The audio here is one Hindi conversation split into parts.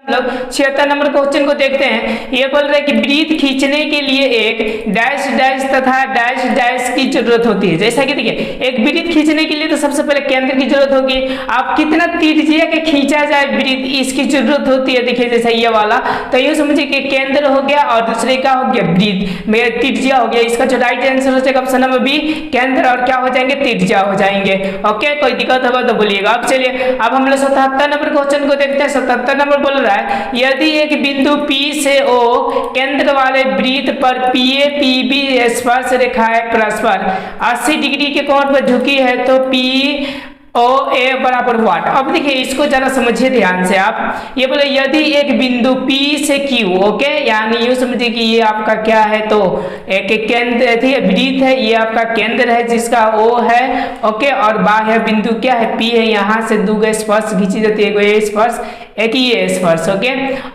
लोग 76 नंबर क्वेश्चन को देखते हैं। ये बोल रहे हैं कि वृत्त खींचने के लिए एक डैश डैश तथा डैश डैश की जरूरत होती है। जैसा कि देखिए, एक वृत्त खींचने के लिए तो सबसे पहले केंद्र की जरूरत होगी। आप कितना त्रिज्या के खींचा जाए वृत्त, इसकी जरूरत होती है। देखिए जैसा ये वाला, तो ये समझिए कि केंद्र हो गया और दूसरे का हो गया वृत्त, मेरा त्रिज्या हो गया। इसका जो राइट आंसर हो जाएगा ऑप्शन नंबर बी, केंद्र और क्या हो जाएंगे, त्रिज्या हो जाएंगे। ओके, कोई दिक्कत होगा तो बोलिएगा। अब चलिए, अब हम लोग 77 नंबर क्वेश्चन को देखते हैं। 77 नंबर बोल रहा है, यदि एक बिंदु P से O केंद्र वाले वृत्त पर PA PB स्पर्श रेखाएं परस्पर 80 डिग्री के कोण पर झुकी है तो POA बराबर व्हाट। अब देखिए इसको जरा समझिए ध्यान से आप। ये बोले यदि एक बिंदु P से Q, ओके, यानी यूं समझिए कि ये आपका क्या है, तो एक केंद्र वृत्त है, ये आपका केंद्र है जिसका O है, ओके, और बाह्य बिंदु क्या है, P है। यहाँ से दो स्पर्श खींची जाती है, एक स्पर्श एक ये स्पर्श, ओके।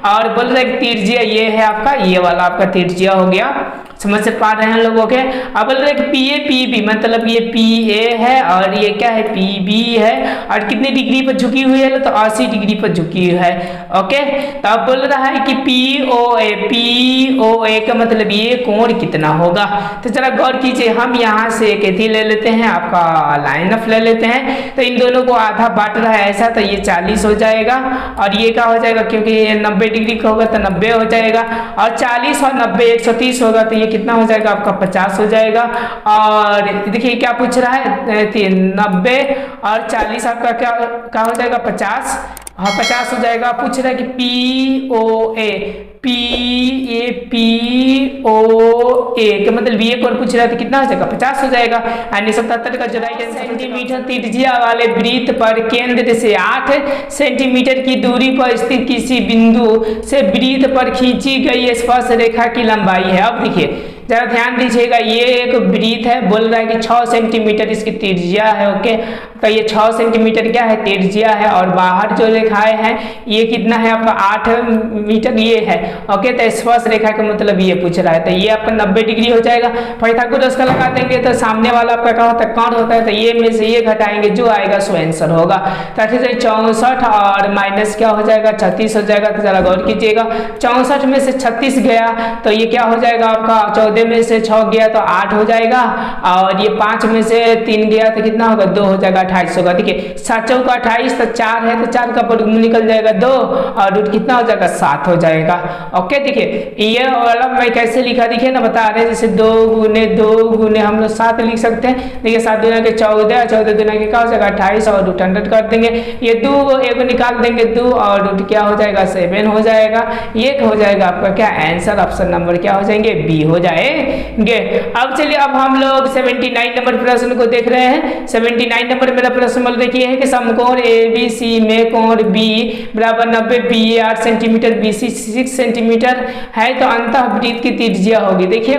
और बोल रहे त्रिज्या ये है आपका, ये वाला आपका त्रिज्या हो गया। समझ से पा रहे हैं लोग, ओके। अब बोल रहे PA PB, मतलब ये PA है और ये क्या है, PB है, और कितनी डिग्री पर झुकी हुई है, तो 80 डिग्री पर झुकी हुई है, ओके। तो अब बोल रहा है कि POA का मतलब ये कोण कितना होगा। तो जरा गौर कीजिए, हम यहाँ से एक एथी ले लेते हैं, आपका लाइन ऑफ ले लेते हैं। तो इन दोनों को आधा बांट रहा है ऐसा, तो ये 40 हो जाएगा और ये क्या हो जाएगा, क्योंकि ये 90 डिग्री का होगा तो 90 हो जाएगा, और 40 और 90 130 होगा, तो ये कितना हो जाएगा आपका 50 हो जाएगा। और देखिए क्या पूछ रहा है, 90 और 40 आपका क्या हो जाएगा, 50, हाँ 50 हो जाएगा। पूछ रहा है कि POA का मतलब ये कौन पूछ रहा है, तो कितना हो जाएगा, 50 हो जाएगा। यानी 77 का जो राइट आंसर, सेंटीमीटर त्रिज्या वाले वृत्त पर केंद्र से 8 सेंटीमीटर की दूरी पर स्थित किसी बिंदु से वृत्त पर खींची गई स्पर्श रेखा की लंबाई है। अब देखिए जरा ध्यान दीजिएगा, ये एक वृत्त है, बोल रहा है कि 6 सेंटीमीटर इसकी त्रिज्या है, ओके। तो ये 6 सेंटीमीटर क्या है, त्रिज्या है, और बाहर जो रेखाएं हैं ये कितना है आपका 8 मीटर ये है, ओके। तो स्पर्श रेखा का मतलब ये पूछ रहा है, तो ये आपका 90 डिग्री हो जाएगा। पाइथागोरस का लगा देंगे तो सामने वाला आपका क्या होता है, कौन होता है, तो ये में से ये घटाएंगे, जो आएगा सो आंसर होगा। तो 64 और माइनस क्या हो जाएगा, 36 हो जाएगा। तो जरा गौर कीजिएगा, 64 में से 36 गया तो ये क्या हो जाएगा आपका, 14 में से 6 गया तो 8 हो जाएगा, और ये 5 में से 3 गया तो कितना होगा, 2 हो जाएगा, 28 होगा। देखिए 7 चौका 28, तो 4 है तो 4 का वर्गमूल निकल जाएगा 2, और रूट कितना हो जाएगा, 7 हो जाएगा, ओके। देखिए ये वाला मैं कैसे लिखा, देखिए ना बता रहे हैं, जैसे 2 गुने 2 गुने हम लोग 7 लिख सकते हैं। देखिए 7 दुना के 14, 14 दुना के क्या हो जाएगा 28, और रूट 100 कर देंगे। ये 2 एक निकाल देंगे 2, और रूट क्या हो जाएगा 7 हो जाएगा। ये हो जाएगा आपका क्या आंसर, ऑप्शन नंबर क्या हो जाएंगे, बी हो जाएंगे। अब चलिए, अब हम लोग 79 नंबर प्रश्न को देख रहे हैं। 79 नंबर मेरा प्रश्न बोल रही है कि समकोण ABC में कोण B बराबर 90, BA 8 सेंटीमीटर, BC 6 सेंटीमीटर है, तो अंतःवृत्त की त्रिज्या होगी। देखिए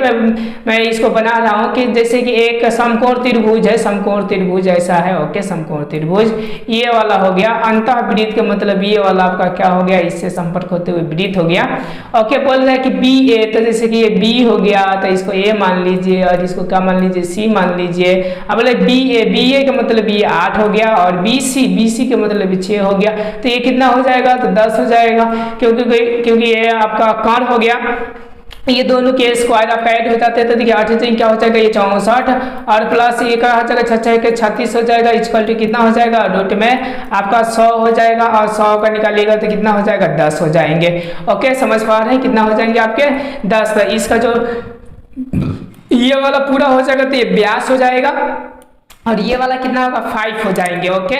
मैं इसको बना रहा हूँ कि जैसे कि एक समकोण त्रिभुज है, समकोण त्रिभुज ऐसा है, ओके, समकोण त्रिभुज ये वाला हो गया। अंतःवृत्त का मतलब ये वाला आपका क्या हो गया, इससे संपर्क होते हुए वृत्त हो गया, ओके। बोल रहा है कि BA, तो जैसे कि ये B हो गया तो इसको A मान लीजिए, और इसको क्या मान लीजिए, C मान लीजिए। अब बोले BA का मतलब ये 8 हो गया, और BC का मतलब 6 हो गया, तो ये कितना हो जाएगा, तो 10 हो जाएगा, क्योंकि ये आपका कोण हो गया। ये दोनों के स्क्वायर आपका ऐड हो जाते हैं, तो देखिए 8 क्या हो जाएगा, ये 64, और प्लस ये क्या हो जाएगा 6 के 36 हो जाएगा, इक्वल टू कितना हो जाएगा, रूट में आपका 100 हो जाएगा, और 100 का निकालिएगा तो कितना हो जाएगा, 10 हो जाएंगे, ओके। समझ पा रहे हैं कितना हो जाएंगे आपके 10। तो इसका जो ये वाला पूरा हो जाएगा तो ये व्यास हो जाएगा, और ये वाला कितना होगा 5 हो जाएंगे, ओके।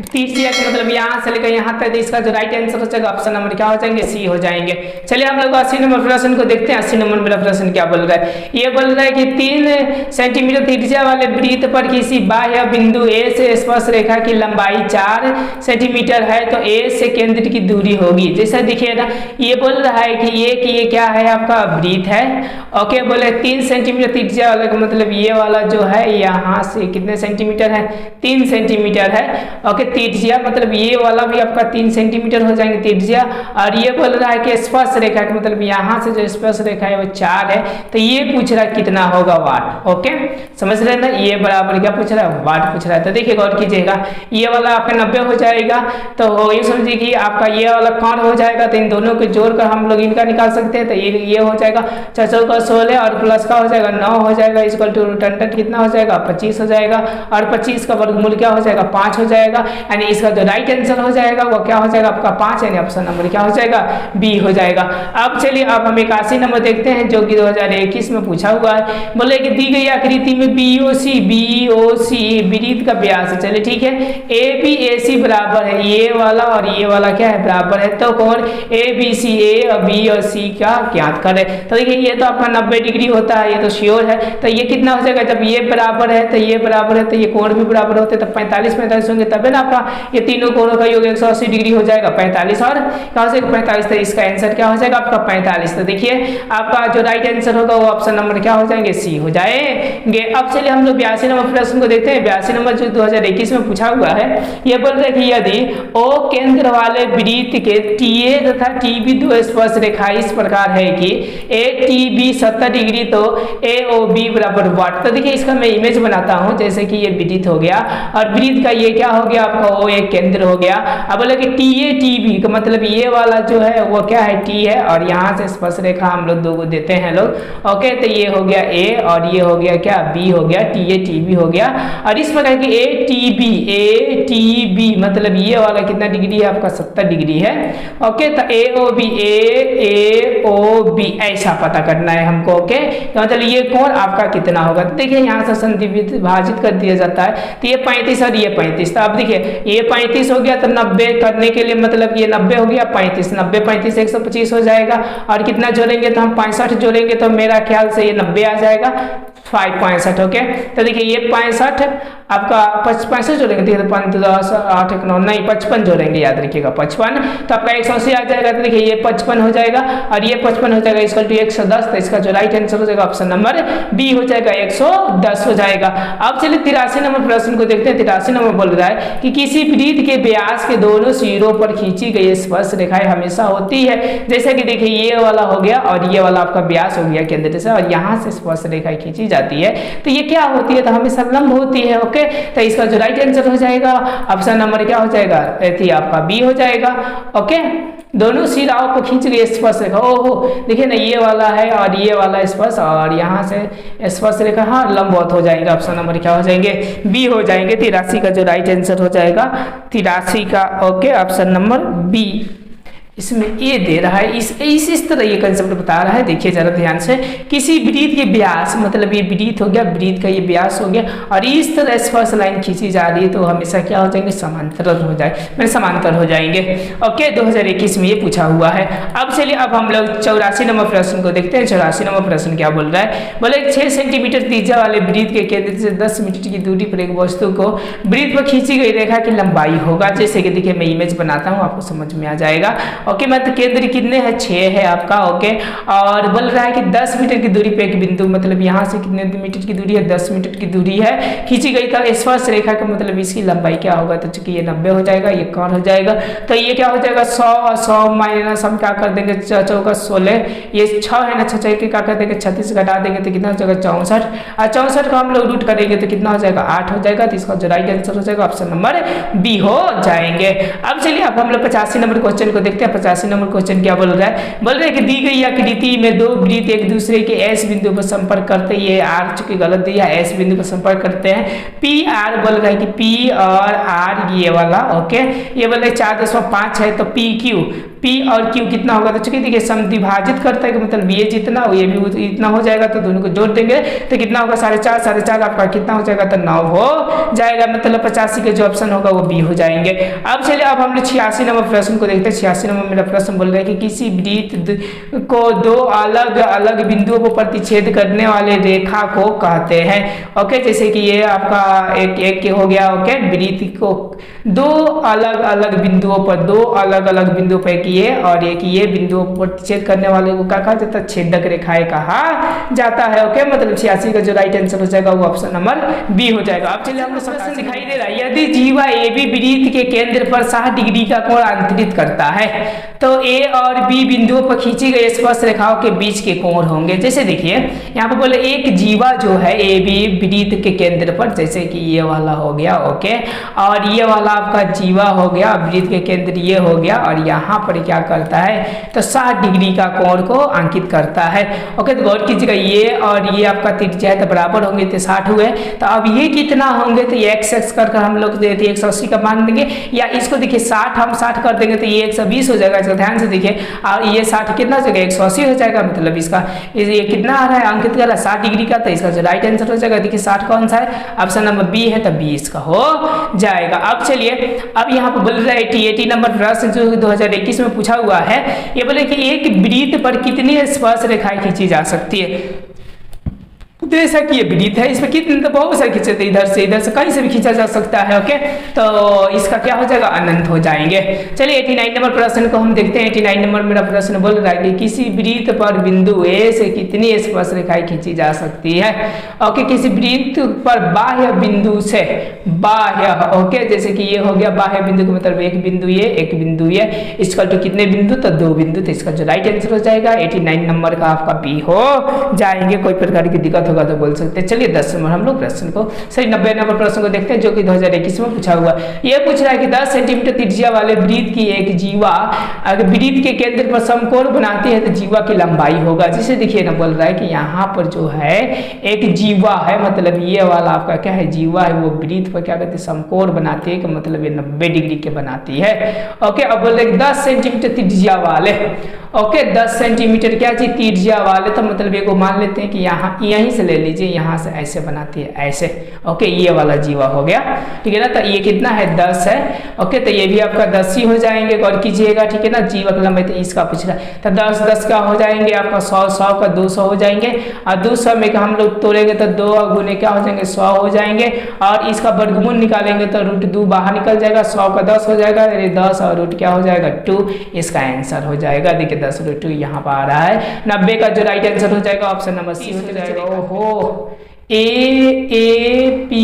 30 का मतलब यहाँ से लेकर यहाँ तक, इसका जो राइट आंसर हो जाएगा ऑप्शन नंबर क्या हो जाएंगे, सी हो जाएंगे। चलिए हम लोग 80 नंबर प्रश्न को देखते हैं। 80 नंबर मेरा प्रश्न क्या बोल रहा है, ये बोल रहा है कि 3 सेंटीमीटर त्रिज्या वाले वृत्त पर किसी बाह्य बिंदु A से स्पर्श रेखा की लंबाई 4 सेंटीमीटर है, तो A से केंद्र की दूरी होगी। जैसा देखिए ना, ये बोल रहा है कि ये क्या है आपका वृत्त है, ओके। बोले 3 सेंटीमीटर त्रिज्या वाला का मतलब ये वाला जो है यहाँ से कितने सेंटीमीटर सेंटीमीटर है, 3 सेंटीमीटर है। ओके, त्रिज्या मतलब ये वाला भी आपका 3 सेंटीमीटर हो जाएंगे त्रिज्या। और ये बोल रहा है कि स्पर्श रेखा का मतलब यहाँ से जो स्पर्श रेखा है वो 4 है, तो ये पूछ रहा है कितना होगा वाट। ओके, समझ रहे ना, ये बराबर क्या पूछ रहा है, वाट पूछ रहा है। तो देखिए गौर कीजिएगा, ये वाला आपका 90 हो जाएगा, तो ये समझिए कि आपका ये वाला कौन हो जाएगा, तो इन दोनों को जोड़कर हम लोग इनका निकाल सकते हैं। तो ये हो जाएगा 4 का 16 और प्लस का हो जाएगा 9 हो जाएगा, इक्वल टू टन कितना हो जाएगा 25 हो जाएगा, और 25 का वर्गमूल क्या हो जाएगा 5 हो जाएगा। यानी इसका जो राइट आंसर हो जाएगा वो क्या हो जाएगा आपका 5, यानी ऑप्शन नंबर क्या हो जाएगा बी हो जाएगा। अब चलिए अब हम 81 नंबर देखते हैं जो कि 2021 में पूछा हुआ है। बोले कि दी गई आकृति में बीओसी वृत्त का व्यास है। चलिए ठीक है, ए बी ए सी बराबर है, ये वाला और ये वाला क्या है बराबर है, तो कौन ए बी सी, ए और बी और सी का ज्ञात करें। तो देखिए ये तो आपका 90 डिग्री होता है, ये तो श्योर है। तो ये कितना हो जाएगा, जब ये बराबर है तो ये बराबर है, तो ये कोण भी बराबर होते हैं, तो 45 होंगे, तब है ना आपका ये तीनों कोणों का योग 180 डिग्री हो जाएगा 45 और कहाँ से 45, तो इसका आंसर क्या हो जाएगा आपका 45। तो देखिए आपका जो राइट आंसर होगा वो ऑप्शन नंबर क्या हो जाएंगे सी हो जाएंगे। अब चलिए हम लोग 82 नंबर प्रश्न को देखते हैं। 82 नंबर जो 2021 में पूछा हुआ है, ये बोल रहे कि यदि ओ केंद्र वाले वृत्त के टीए तथा टीबी दो स्पर्श रेखा इस प्रकार है कि ए टी बी 70 डिग्री तो ए ओ बी बराबर वाट। तो देखिए इसका मैं इमेज बनाता हूं, जैसे कि ये वृत्त हो गया और वृत्त का ये क्या हो गया आपका ओ एक केंद्र हो गया। अब बोले कि टी ए टी बी का मतलब ये वाला जो है वो क्या है टी है, और यहाँ से स्पर्श रेखा हम लोग दो को देते हैं लोग। ओके, तो ये हो गया ए और ये हो गया क्या बी हो गया, टी ए टी बी हो गया। और इस प्रकार की ए टी बी मतलब ये वाला कितना डिग्री है आपका 70 डिग्री है। ओके, तो ए ओ बी ऐसा पता करना है हमको। ओके, तो मतलब ये कोण आपका कितना होगा, तो देखिए यहाँ से संधि विभाजित कर दिया जाता है, तो ये 35 और ये 35। तो अब देखिए ये 35 हो गया, तो 90 करने के लिए मतलब ये 90 हो गया 35, 90 35 125 हो जाएगा, और कितना जोड़ेंगे तो हम 65 जोड़ेंगे, तो मेरा ख्याल से ये 90 आ जाएगा 65। ओके, तो देखिए ये 65 आपका 65 जोड़ेंगे, ठीक है, 5 10 8 1 9 नहीं 55 जोड़ेंगे, याद रखिएगा 55, तो आपका 180 आ जाएगा। तो देखिए ये 55 हो जाएगा और ये 55 हो जाएगा इक्वल टू 110। तो इसका जो राइट आंसर हो जाएगा ऑप्शन नंबर बी हो जाएगा 110 हो जाएगा। अब चलिए 83 नंबर प्रश्न को देखते हैं। 83 नंबर बोल रहा है कि किसी वृत्त के व्यास के दोनों सिरों पर खींची गई स्पर्श रेखाएं हमेशा होती है। जैसे कि देखिए ये वाला हो गया और ये वाला आपका व्यास हो गया केंद्र से, और यहाँ से स्पर्श रेखाएं खींची जाती है, तो ये क्या होती है, तो हमेशा लंब होती है। ओके, तो इसका जो राइट आंसर हो जाएगा ऑप्शन नंबर क्या हो जाएगा थी आपका बी हो जाएगा। ओके, दोनों सिराओं को खींच गई स्पर्श रेखा। ओहो, देखिए ना ये वाला है और ये वाला स्पर्श, और यहाँ से स्पर्श रेखा हाँ लंबवत हो जाएगा, ऑप्शन नंबर क्या हो जाएंगे बी हो जाएंगे। 83 का जो राइट आंसर हो जाएगा 83 का। ओके, ऑप्शन नंबर बी इसमें ये दे रहा है, इस तरह ये कंसेप्ट बता रहा है। देखिए जरा ध्यान से, किसी वृत्त के व्यास मतलब ये वृत्त हो गया, वृत्त का ये व्यास हो गया, और इस तरह स्पर्श लाइन खींची जा रही है, तो हमेशा क्या हो जाएंगे समांतर हो जाए, मैंने समांतर हो जाएंगे। ओके, 2021 में ये पूछा हुआ है। अब चलिए अब हम लोग 84 नंबर प्रश्न को देखते हैं। 84 नंबर प्रश्न क्या बोल रहा है, बोले 6 सेंटीमीटर त्रिज्या वाले वृत्त के केंद्र से 10 मीटर की दूरी पर एक वस्तु को वृत्त पर खींची गई रेखा की लंबाई होगा। जैसे कि देखिए मैं इमेज बनाता हूँ, आपको समझ में आ जाएगा। ओके, मतलब केंद्र कितने हैं 6 है आपका। ओके, और बोल रहा है कि 10 मीटर की दूरी पे एक बिंदु, मतलब यहाँ से कितने मीटर की दूरी है 10 मीटर की दूरी है, खींची गई था स्पर्श रेखा का मतलब इसकी लंबाई क्या होगा, तो चूंकि ये 90 हो जाएगा, ये कौन हो जाएगा, तो ये क्या हो जाएगा 100 और 100 माइनस हम क्या कर देंगे 4 16, ये 6 है ना, 6 के क्या कर देंगे 36 घटा देंगे तो कितना हो जाएगा 64, और 64 का हम लोग रूट करेंगे तो कितना हो जाएगा 8 हो जाएगा। तो इसका जो राइट आंसर हो जाएगा ऑप्शन नंबर बी हो जाएंगे। अब चलिए अब हम लोग 85 नंबर क्वेश्चन को देखते हैं। 85 नंबर क्वेश्चन क्या बोल रहा है, बोल रहा है कि दी गई आकृति में दो वृत्त एक दूसरे के एस बिंदु पर संपर्क करते हैं। ये आर चूंकि गलत दिया, एस बिंदु पर संपर्क करते हैं। पी आर बोल रहा है कि पी और आर ये वाला। ओके, ये बोल रहा है 4.5 है, तो पी क्यू, पी और क्यू कितना होगा, तो चूंकि देखिए समद्विभाजित करता है कि मतलब ये जितना ये भी इतना हो जाएगा, तो दोनों को जोड़ देंगे तो कितना होगा 4.5, 4.5 आपका कितना हो जाएगा, तो 9 हो जाएगा, मतलब 85 के जो ऑप्शन होगा वो बी हो जाएंगे। अब चलिए अब हम लोग 86 नंबर प्रश्न को देखते हैं। 86 नंबर मेरा प्रश्न बोल रहा है कि किसी वृत्त को दो अलग अलग बिंदुओं को प्रतिच्छेद करने वाले रेखा को कहते हैं। ओके, जैसे कि ये आपका एक हो गया। ओके, वृत्त को दो अलग अलग बिंदुओं पर ये और एक ये बिंदुओं पर छेद करने वाले को क्या कहा जाता है, छेदक रेखाएं कहा जाता है। ओके, मतलब 86 का जो राइट आंसर हो जाएगा वो ऑप्शन नंबर बी हो जाएगा। अब चलिए हमको प्रश्न दिखाई दे रहा है, यदि जीवा ए बी वृत्त के केंद्र पर 60 डिग्री का कोण अंतरित करता है तो ए और बी बिंदुओं पर खींची गई स्पर्श रेखाओं के बीच के कोण होंगे। जैसे देखिए यहाँ पे बोले एक जीवा जो है ए बी वृत्त के केंद्र पर, जैसे कि ये वाला हो गया, ओके, और ये वाला आपका जीवा हो गया, वृत्त के केंद्र ये हो गया, और यहाँ पर क्या करता है तो 60 डिग्री का कोण को अंकित करता है। ओके, तो गौर कीजिएगा ये और ये आपका त्रिज्या है तो बराबर होंगे तो 60 हुए, तो अब ये कितना होंगे तो ये x कर हम लोग 180 का मान देंगे, या इसको देखिए 60 हम 60 कर देंगे तो ये 120 हो जाएगा। इसको ध्यान से देखिए, और ये 60 कितना हो जाएगा 180 हो जाएगा, मतलब इसका ये कितना आ रहा है अंकित कर रहा है 60 डिग्री का, तो इसका जो राइट आंसर हो जाएगा देखिए 60 कौन सा है, ऑप्शन नंबर बी है, तो 20 का हो जाएगा। अब चलिए अब यहाँ पर बोल रहा है 80 नंबर प्रश्न जो 2021 में पूछा हुआ है, ये बोले कि एक वृत्त पर कितनी स्पर्श रेखाएं खींची जा सकती है। तो ऐसा कि ये वृत्त है, इसमें कितने तो बहुत सारे खींचे थे, इधर से कहीं से भी खींचा जा सकता है। ओके, तो इसका क्या हो जाएगा अनंत हो जाएंगे। चलिए 89 नंबर प्रश्न को हम देखते हैं। 89 नंबर मेरा प्रश्न बोल रहा है कि किसी वृत्त पर बिंदु ए से कितनी स्पर्श रेखाएं खींची जा सकती है। ओके, किसी वृत्त पर बाह्य बिंदु से बाह्य, ओके, जैसे कि ये हो गया बाह्य बिंदु का मतलब एक बिंदु ये एक बिंदु ये, इसका तो कितने बिंदु तो 2 बिंदु, तो इसका जो राइट आंसर हो जाएगा 89 नंबर का आपका बी हो जाएंगे। कोई प्रकार की दिक्कत होगा तो बोल सकते हैं। चलिए 10 नंबर हम लोग प्रश्न को सही 90 नंबर प्रश्न को देखते हैं जो कि 2021 में पूछा हुआ। ये पूछ रहा है कि 10 सेंटीमीटर त्रिज्या वाले वृत्त की एक जीवा अगर वृत्त के केंद्र पर समकोण बनाती है तो जीवा की लंबाई होगा। जिसे देखिए ना बोल रहा है कि यहाँ पर जो है एक जीवा है, मतलब ये वाला आपका क्या है जीवा है, वो वृत्त पर क्या कहते हैं समकोण बनाती है, मतलब ये 90 डिग्री के बनाती है। ओके, अब बोल रहे 10 सेंटीमीटर त्रिज्या वाले, ओके 10 सेंटीमीटर क्या चीज त्रिज्या वाले, तो मतलब ये को मान लेते हैं कि यहाँ यहीं से ले लीजिए, यहाँ से ऐसे बनाती है ऐसे। ओके, ये वाला जीवा हो गया, ठीक है ना, तो ये कितना है 10 है। ओके, तो ये भी आपका 10 ही हो जाएंगे, गौर कीजिएगा, ठीक है ना, जीवा का लंबाई तो इसका पूछ रहा है, तो 10 का हो जाएंगे आपका 100 का 200 हो जाएंगे, और 200 में हम लोग तोड़ेंगे तो 2 गुने क्या हो जाएंगे 100 हो जाएंगे, और इसका वर्गमूल निकालेंगे तो √2 बाहर निकल जाएगा, 100 का 10 हो जाएगा, 10 और रूट क्या हो जाएगा 2, इसका आंसर हो जाएगा। देखिए 10√2 यहाँ पर आ रहा है। 90 का जो राइट आंसर हो जाएगा ऑप्शन नंबर सी हो जाएगा। ओहो, A, P,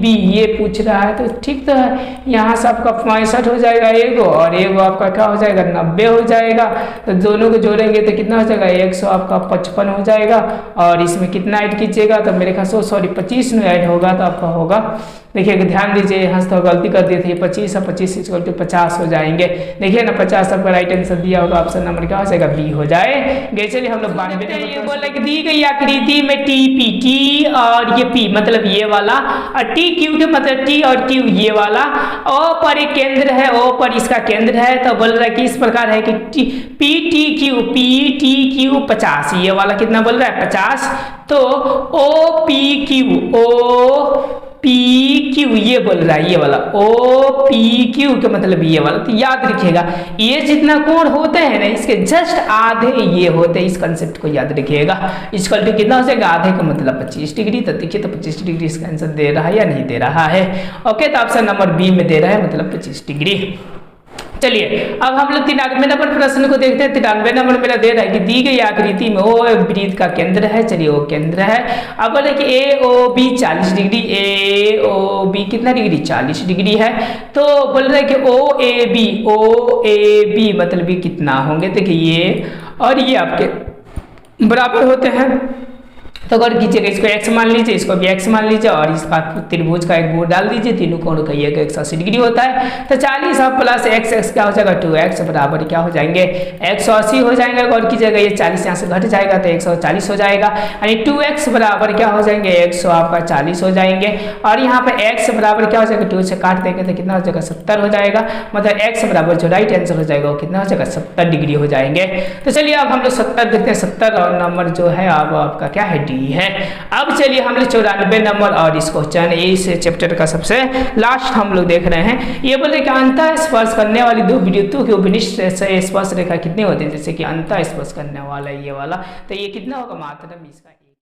B ये पूछ रहा है तो ठीक तो है, यहाँ से आपका 65 हो जाएगा एगो, और एगो आपका क्या हो जाएगा 90 हो जाएगा, तो दोनों को जोड़ेंगे तो कितना हो जाएगा 100 आपका 55 हो जाएगा, और इसमें कितना ऐड कीजिएगा तो मेरे ख्याल से 25 में ऐड होगा तो आपका होगा, देखिए ध्यान दीजिए यहाँ से तो गलती कर दी थी, 25 और 25 = 50 हो जाएंगे। देखिए ना 50 आपका राइट आंसर दिया होगा, ऑप्शन नंबर क्या हो जाएगा बी हो जाएगा। चलिए हम लोग 92 ये बोल रहे कि दी गई आकृति में टी और ये पी मतलब ये वाला, और टी क्यू के मतलब टी और क्यू ये वाला, ओ पर एक केंद्र है, ओ पर इसका केंद्र है, तो बोल रहा है कि इस प्रकार है कि पी टी क्यू 50, ये वाला कितना बोल रहा है 50, तो ओ पी क्यू ये बोल रहा है, ये वाला ओ पी क्यू के मतलब ये वाला, तो याद रखिएगा ये जितना कोण होते हैं ना इसके जस्ट आधे ये होते हैं, इस कंसेप्ट को याद रखिएगा। इसका कितना हो जाएगा आधे का मतलब 25 डिग्री, तो देखिए तो 25 डिग्री इसका आंसर दे रहा है या नहीं दे रहा है। ओके, तो ऑप्शन नंबर बी में दे रहा है मतलब 25 डिग्री। चलिए अब हम लोग 93 नंबर प्रश्न को देखते हैं। 93 नंबर मेरा दे रहा है कि दी गई आकृति में ओ वृत्त का केंद्र है, चलिए वो केंद्र है। अब बोले कि ए ओ बी 40 डिग्री, ए ओ बी कितना डिग्री 40 डिग्री है, तो बोल रहे हैं कि ओ ए बी मतलब ये कितना होंगे, देखिए ये और ये आपके बराबर होते हैं, तो अगर कीजिएगा इसको x मान लीजिए, इसको भी x मान लीजिए, और इसका त्रिभुज का एक बोर्ड डाल दीजिए, तीनों कोणों का ये 180 डिग्री होता है, तो 40 और प्लस x क्या हो जाएगा 2x बराबर क्या हो जाएंगे 180 हो जाएंगे। और कीजिएगा ये 40 यहाँ से घट जाएगा तो 140 हो जाएगा, यानी 2x बराबर क्या हो जाएंगे 100 आपका 40 हो जाएंगे, और यहाँ पे x बराबर क्या हो जाएगा 2 से काट देंगे तो कितना हो जाएगा 70 हो जाएगा, मतलब x बराबर जो राइट आंसर हो जाएगा वो कितना हो जाएगा 70 डिग्री हो जाएंगे। तो चलिए अब हम लोग 70 देखते हैं, 70 और नंबर जो है अब आपका क्या है है। अब चलिए हम लोग 94 नंबर और इस क्वेश्चन इस चैप्टर का सबसे लास्ट हम लोग देख रहे हैं। ये बोले कि अंतः स्पर्श करने वाली दो वृत्तों के उपनिष्ठ स्पर्श रेखा कितनी होती है, जैसे कि अंतः स्पर्श करने वाला ये वाला, तो ये कितना होगा मात्रा 20 का।